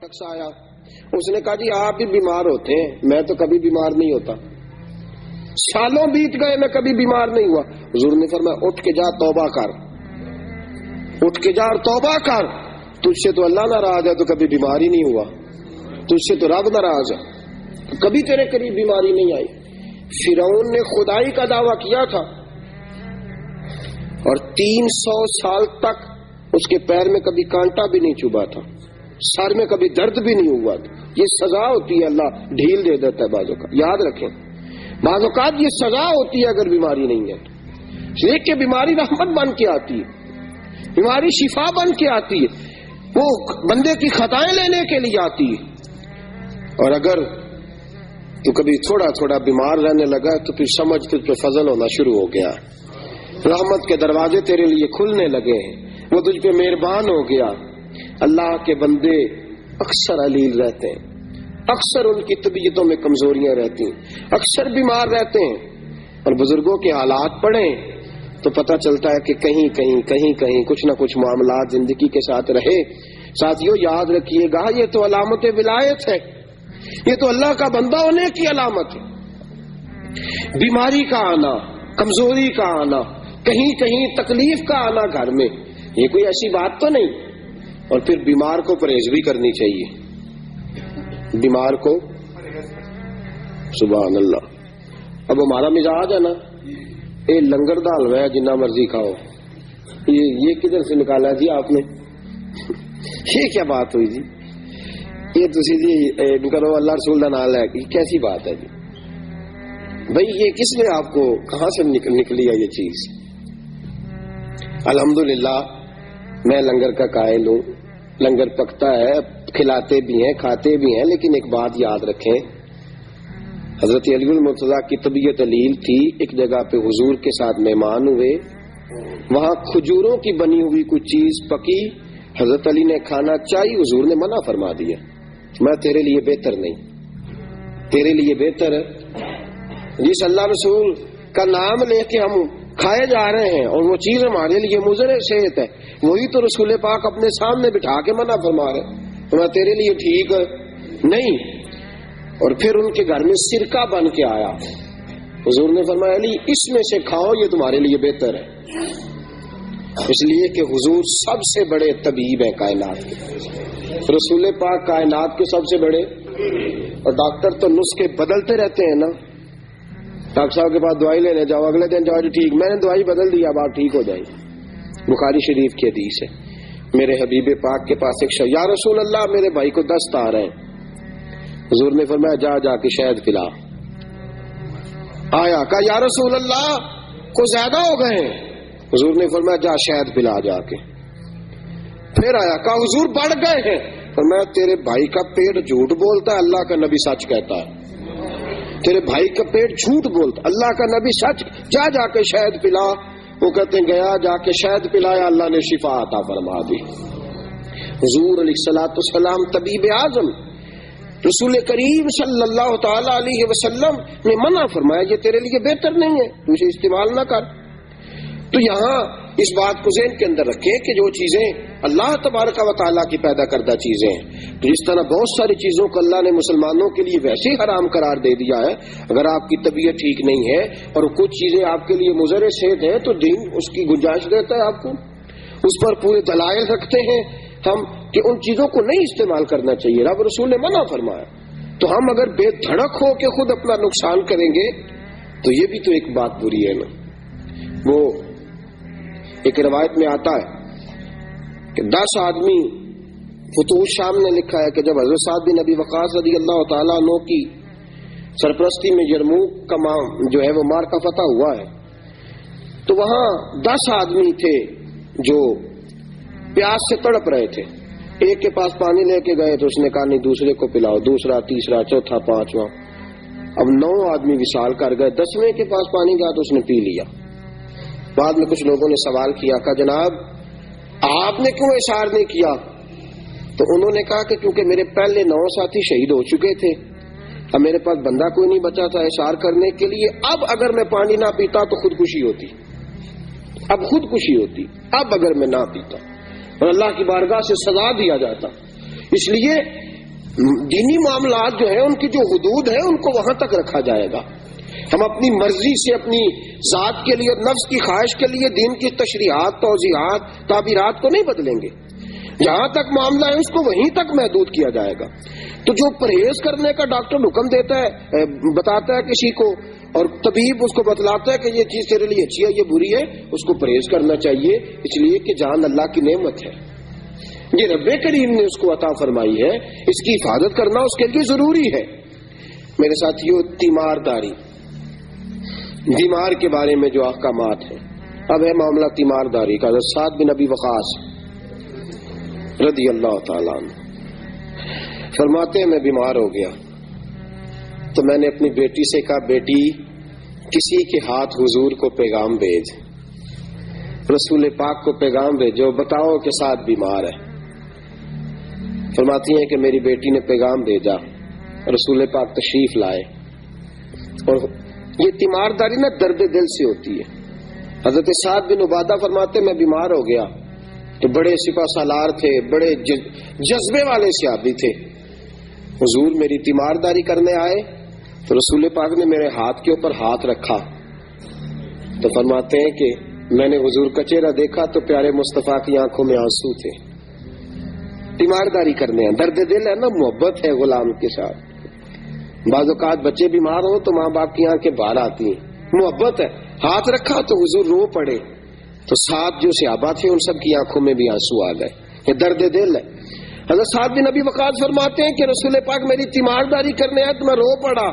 شخص آیا, اس نے کہا جی آپ بھی بیمار ہوتے ہیں, میں تو کبھی بیمار نہیں ہوتا, سالوں بیت گئے میں کبھی بیمار نہیں ہوا. حضور نے فرمایا اٹھ کے جا توبہ کر, اٹھ کے جا اور توبہ کر, تجھ سے تو اللہ ناراض ہے تو کبھی بیمار ہی نہیں ہوا, تجھ سے تو رب ناراض ہے, کبھی تیرے قریب بیماری نہیں آئی. فرعون نے خدائی کا دعویٰ کیا تھا اور 300 سال تک اس کے پیر میں کبھی کانٹا بھی نہیں چبھا تھا, سر میں کبھی درد بھی نہیں ہوا تھا. یہ سزا ہوتی ہے, اللہ ڈھیل دے دیتا ہے بعض اوقات, یاد رکھیں بعض اوقات یہ سزا ہوتی ہے اگر بیماری نہیں ہے تو. دیکھ کے بیماری رحمت بن کے آتی ہے, بیماری شفا بن کے آتی ہے, وہ بندے کی خطائیں لینے کے لیے آتی ہے. اور اگر تو کبھی تھوڑا تھوڑا بیمار رہنے لگا تو پھر سمجھ تجھ پہ فضل ہونا شروع ہو گیا, رحمت کے دروازے تیرے لیے کھلنے لگے ہیں, وہ تجھ پہ مہربان ہو گیا. اللہ کے بندے اکثر علیل رہتے ہیں, اکثر ان کی طبیعتوں میں کمزوریاں رہتی ہیں, اکثر بیمار رہتے ہیں, اور بزرگوں کے حالات پڑھیں تو پتہ چلتا ہے کہ کہیں کہیں کہیں کہیں کچھ نہ کچھ معاملات زندگی کے ساتھ رہے. ساتھیوں یاد رکھیے گا یہ تو علامت ولایت ہے, یہ تو اللہ کا بندہ ہونے کی علامت ہے. بیماری کا آنا, کمزوری کا آنا, کہیں کہیں تکلیف کا آنا گھر میں, یہ کوئی ایسی بات تو نہیں. اور پھر بیمار کو پرہیز بھی کرنی چاہیے, بیمار کو سبحان اللہ. اب ہمارا مزاج ہے نا یہ لنگر دا حلوہ ہے جنہ مرضی کھاؤ, یہ کدھر سے نکالا جی آپ نے, یہ کیا بات ہوئی جی, یہ تسی جی کرو اللہ رسول کا نام لے کے, کیسی بات ہے جی بھائی, یہ کس نے آپ کو کہاں سے نکلی ہے یہ چیز. الحمدللہ میں لنگر کا قائل ہوں, لنگر پکتا ہے, کھلاتے بھی ہیں کھاتے بھی ہیں, لیکن ایک بات یاد رکھیں, حضرت علی المرتضیٰ کی طبیعت علیل تھی, ایک جگہ پہ حضور کے ساتھ مہمان ہوئے, وہاں کھجوروں کی بنی ہوئی کوئی چیز پکی, حضرت علی نے کھانا چاہی, حضور نے منع فرما دیا, میں تیرے لیے بہتر نہیں, تیرے لیے بہتر ہے جس اللہ رسول کا نام لے کے ہم کھائے جا رہے ہیں اور وہ چیز ہمارے لیے مضر صحت ہے, وہی تو رسول پاک اپنے سامنے بٹھا کے منع فرما رہے, تو میں تیرے لیے ٹھیک نہیں. اور پھر ان کے گھر میں سرکہ بن کے آیا, حضور نے فرمایا علی اس میں سے کھاؤ, یہ تمہارے لیے بہتر ہے, اس لیے کہ حضور سب سے بڑے طبیب ہیں کائنات کے, رسول پاک کائنات کے سب سے بڑے. اور ڈاکٹر تو نسخے بدلتے رہتے ہیں نا, ڈاکٹر صاحب کے پاس دوائی لینے جاؤ, اگلے دن جاؤ ٹھیک, میں نے دوائی بدل دی, اب آپ ٹھیک ہو جائیں. بخاری شریف کی حدیث ہے, میرے حبیب پاک کے پاس ایک شخص, یا رسول اللہ میرے بھائی کو دست آ رہے ہیں, حضور نے فرمایا جا جا کے شہد پلا. آیا کہا یا رسول اللہ کو زیادہ ہو گئے ہیں, حضور نے فرمایا جا شہد پلا جا کے. پھر آیا کہا حضور بڑھ گئے ہیں, فرمایا تیرے بھائی کا پیٹ جھوٹ بولتا ہے, اللہ کا نبی سچ کہتا ہے, تیرے بھائی کا پیٹ جھوٹ بولتا, اللہ کا نبی سچ, جا جا کے شہد پلا. وہ کہتے ہیں گیا جا کے شہد پلایا, اللہ نے شفا عطا فرما دی. حضور علیہ الصلوۃ والسلام طبیب اعظم رسول کریم صلی اللہ تعالی علیہ وسلم نے منع فرمایا یہ تیرے لیے بہتر نہیں ہے, تو اسے استعمال نہ کر. تو یہاں اس بات کو ذہن کے اندر رکھیں کہ جو چیزیں اللہ تبارک و تعالیٰ کی پیدا کردہ چیزیں ہیں, تو جس طرح بہت ساری چیزوں کو اللہ نے مسلمانوں کے لیے ویسے ہی حرام قرار دے دیا ہے, اگر آپ کی طبیعت ٹھیک نہیں ہے اور کچھ چیزیں آپ کے لیے مضر صحت ہیں تو دین اس کی گنجائش دیتا ہے آپ کو, اس پر پورے دلائل رکھتے ہیں ہم کہ ان چیزوں کو نہیں استعمال کرنا چاہیے, رب رسول نے منع فرمایا. تو ہم اگر بے دھڑک ہو کے خود اپنا نقصان کریں گے تو یہ بھی تو ایک بات بری ہے نا. وہ ایک روایت میں آتا ہے کہ 10 آدمی, فتوح شام نے لکھا ہے کہ جب حضرت سعد بن ابی وقاص رضی اللہ تعالیٰ عنہ کی سرپرستی میں یرموک کا جو ہے وہ معرکہ فتح ہوا ہے, تو وہاں 10 آدمی تھے جو پیاس سے تڑپ رہے تھے. ایک کے پاس پانی لے کے گئے تو اس نے کہا نہیں دوسرے کو پلاؤ, دوسرا, تیسرا, چوتھا, پانچواں, اب 9 آدمی وصال کر گئے. 10ویں کے پاس پانی گیا تو اس نے پی لیا. بعد میں کچھ لوگوں نے سوال کیا, کہا جناب آپ نے کیوں اشار نہیں کیا؟ تو انہوں نے کہا کہ کیونکہ میرے پہلے 9 ساتھی شہید ہو چکے تھے, اب میرے پاس بندہ کوئی نہیں بچا تھا اشار کرنے کے لیے, اب اگر میں پانی نہ پیتا تو خودکشی ہوتی, اب خودکشی ہوتی, اب اگر میں نہ پیتا اور اللہ کی بارگاہ سے سزا دیا جاتا. اس لیے دینی معاملات جو ہیں ان کی جو حدود ہے ان کو وہاں تک رکھا جائے گا. ہم اپنی مرضی سے اپنی ذات کے لیے، نفس کی خواہش کے لیے دین کی تشریحات، توضیحات، تعبیرات کو نہیں بدلیں گے. جہاں تک معاملہ ہے اس کو وہیں تک محدود کیا جائے گا. تو جو پرہیز کرنے کا ڈاکٹر حکم دیتا ہے، بتاتا ہے کسی کو، اور طبیب اس کو بتلاتا ہے کہ یہ چیز تیرے لیے اچھی ہے یہ بری ہے، اس کو پرہیز کرنا چاہیے، اس لیے کہ جان اللہ کی نعمت ہے، یہ رب کریم نے اس کو عطا فرمائی ہے، اس کی حفاظت کرنا اس کے لیے ضروری ہے. میرے ساتھیو، تیمارداری، بیمار کے بارے میں جو احکامات ہیں. اب ہے معاملہ تیمارداری کا. حضرت سعد بن ابی وقاص رضی اللہ تعالیٰ عنہ فرماتے ہیں میں بیمار ہو گیا تو میں نے اپنی بیٹی سے کہا، بیٹی کسی کے ہاتھ حضور کو پیغام بھیج، رسول پاک کو پیغام بھیجو، بتاؤ کہ سعد بیمار ہے. فرماتی ہیں کہ میری بیٹی نے پیغام بھیجا، رسول پاک تشریف لائے. اور یہ تیمارداری نہ درد دل سے ہوتی ہے. حضرت سعد بن عبادہ فرماتے میں بیمار ہو گیا تو بڑے سپہ سالار تھے، بڑے جذبے والے صحابی تھے. حضور میری تیمارداری کرنے آئے تو رسول پاک نے میرے ہاتھ کے اوپر ہاتھ رکھا تو فرماتے ہیں کہ میں نے حضور کا چہرہ دیکھا تو پیارے مصطفیٰ کی آنکھوں میں آنسو تھے. تیمارداری کرنے ہیں، درد دل ہے نا، محبت ہے غلام کے ساتھ. بعض اوقات بچے بیمار ہوں تو ماں باپ کی آنکھیں باہر آتی ہیں، محبت ہے. ہاتھ رکھا تو حضور رو پڑے تو ساتھ جو صحابہ تھے ان سب کی آنکھوں میں بھی آنسو آ گئے. یہ درد دل ہے. حضرت سعد بن ابی وقاص فرماتے ہیں کہ رسول پاک میری تیمارداری کرنے آئے تو میں رو پڑا.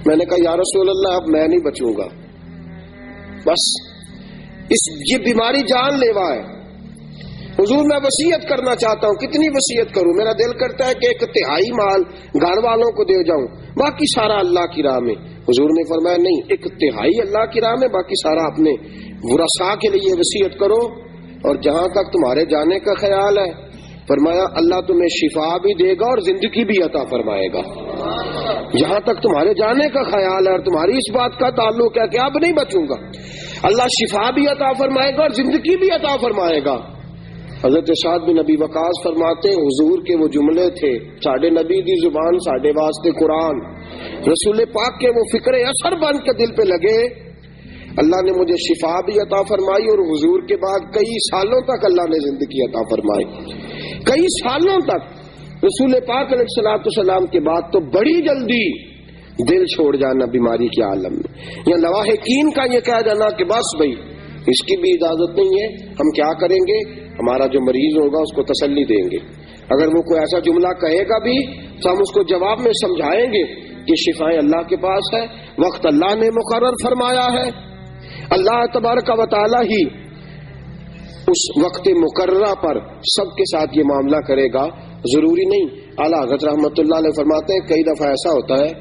میں نے کہا یا رسول اللہ اب میں نہیں بچوں گا، بس یہ بیماری جان لیوا ہے. حضور میں وصیت کرنا چاہتا ہوں. کتنی وصیت کروں؟ میرا دل کرتا ہے کہ 1/3 مال گھر والوں کو دے جاؤں، باقی سارا اللہ کی راہ میں. حضور نے فرمایا نہیں، 1/3 اللہ کی راہ میں، باقی سارا اپنے ورثاء کے لیے وصیت کرو. اور جہاں تک تمہارے جانے کا خیال ہے فرمایا اللہ تمہیں شفا بھی دے گا اور زندگی بھی عطا فرمائے گا. جہاں تک تمہارے جانے کا خیال ہے اور تمہاری اس بات کا تعلق ہے کہ اب نہیں بچوں گا، اللہ شفا بھی عطا فرمائے گا اور زندگی بھی عطا فرمائے گا. حضرت سعد بن ابی وقاص فرماتے ہیں حضور کے وہ جملے تھے، ساڈے نبی دی زبان ساڈے واسطے قرآن، رسول پاک کے وہ فکر اثر بن کے دل پہ لگے. اللہ نے مجھے شفا بھی عطا فرمائی اور حضور کے بعد کئی سالوں تک اللہ نے زندگی عطا فرمائی. کئی سالوں تک رسول پاک علیہ الصلوۃ والسلام کے بعد تو بڑی جلدی دل چھوڑ جانا بیماری کے عالم میں، یا لواحقین کا یہ کہہ جانا کہ بس بھائی اس کی بھی اجازت نہیں ہے، ہم کیا کریں گے، ہمارا جو مریض ہوگا اس کو تسلی دیں گے. اگر وہ کوئی ایسا جملہ کہے گا بھی تو ہم اس کو جواب میں سمجھائیں گے کہ شفائیں اللہ کے پاس ہے، وقت اللہ نے مقرر فرمایا ہے. اللہ تبارک و تعالی ہی اس وقت مقررہ پر سب کے ساتھ یہ معاملہ کرے گا، ضروری نہیں. اعلیٰ حضرت رحمۃ اللہ علیہ فرماتے ہیں کئی دفعہ ایسا ہوتا ہے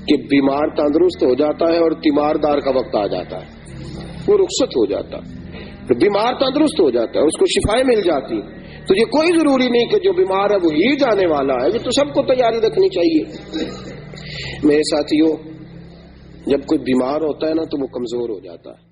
کہ بیمار تندرست ہو جاتا ہے اور تیماردار کا وقت آ جاتا ہے، وہ رخصت ہو جاتا ہے، بیمار تندرست ہو جاتا ہے، اس کو شفائیں مل جاتی. تو یہ کوئی ضروری نہیں کہ جو بیمار ہے وہ ہی جانے والا ہے، یہ تو سب کو تیاری رکھنی چاہیے. میرے ساتھیوں، جب کوئی بیمار ہوتا ہے نا تو وہ کمزور ہو جاتا ہے.